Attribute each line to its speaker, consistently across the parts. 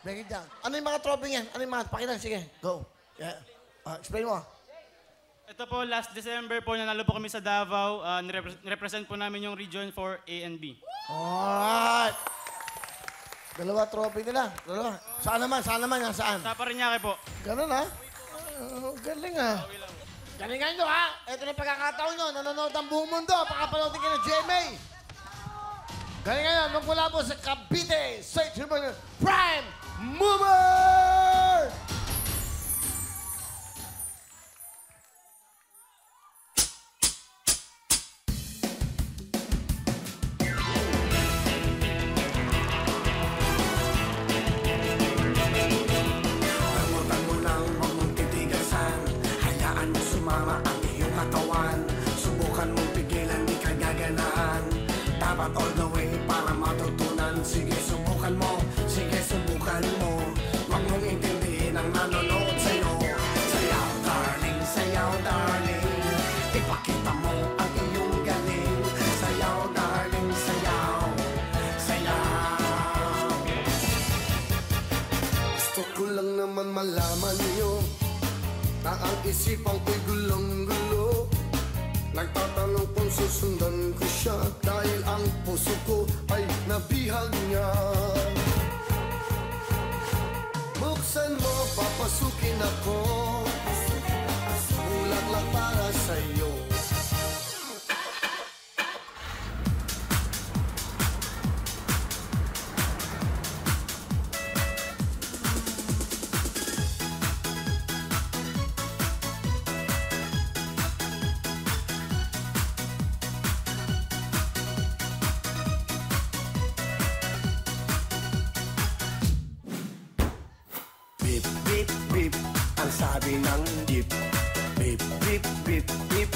Speaker 1: Break it down. Ano yung mga trophy yan? Ano yung mga... Pakita, sige. Go. Yeah. Explain mo.
Speaker 2: Ito po, last December po, nanalo po kami sa Davao. Nirepresent po namin yung Region 4 A and B.
Speaker 1: Alright. Dalawa trophy nila. Dalawa. Saan naman? Yan saan?
Speaker 2: Sa Parañaque po.
Speaker 1: Ganun, ha? Galing, ha? Galingan nyo, ha? Ito na pagkakataon nyo. Nanonood ang buong mundo. Pakapanoodin kayo ng GMA. Galingan nyo. Magmula po sa Cavite. Straight to the Prime Mover!
Speaker 3: All the way para matutunan. Sige, subukan mo. Sige, subukan mo. Huwag mong intindihin ang nanonood sa'yo. Sayaw, darling. Sayaw, darling. Ipakita mo ang iyong galing. Sayaw, darling. Sayaw. Sayaw. Gusto ko lang naman malaman niyo na ang isipan ko'y gulong-gulo. Nagtatanong kung susundan ko siya dahil ang puso ko ay nabihag niya. Buksan mo, papasukin ako. Bulaklak para sa'yo. Beep, beep, beep, ang sabi ng jeep. Beep, beep, beep, beep.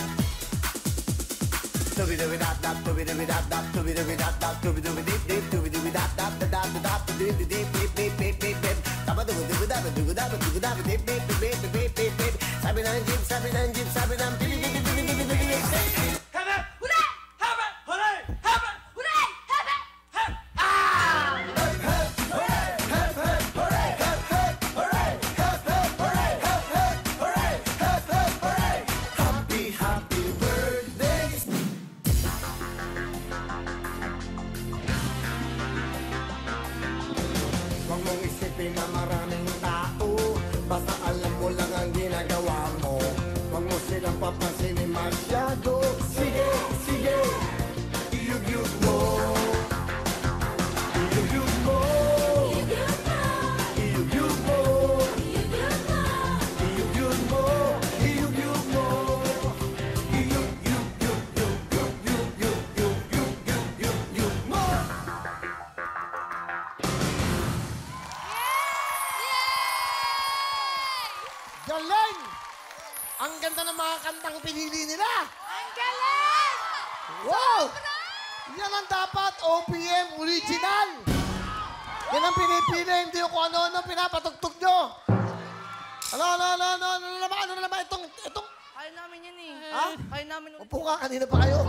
Speaker 3: Tubi-dubi-dap-dap, tubi-dubi-dap-dap, tubi-dubi-dap-dap, tubi-dubi-dip-dip, tubi-dubi-dap-dap, dap-dap-dap, tubi-dubi-dip-dip-dip-dip-dip. Taba-dubi-dubi-dap-dubi-dap-dubi-dip-dip-dip-dip-dip. Sabi ng jeep, sabi ng jeep, sabi ng bip-bip-bip-bip-bip-bip-bip. Huwag mong isipin na maraming tao, basta alam mo lang ang ginagawa mo. Huwag mo silang papansinin masyado. Sige, sige, iyug-yug mo. Iyug-yug mo. Iyug-yug mo. Iyug-yug mo. Iyug-yug mo. Iyug-yug-yug-yug-yug-yug-yug-yug-yug mo.
Speaker 1: Galing! Ang ganda ng mga kantang pinili nila.
Speaker 4: Ang galing!
Speaker 1: Wow! Yan ang dapat OPM original. Yan ang pinipili, hindi yung kung ano-ano pinapatugtog nyo. Ano naman itong...
Speaker 4: Kaya namin yan eh.
Speaker 1: Ha?
Speaker 4: Kaya namin.
Speaker 1: Upo ka, kanina pa kayo.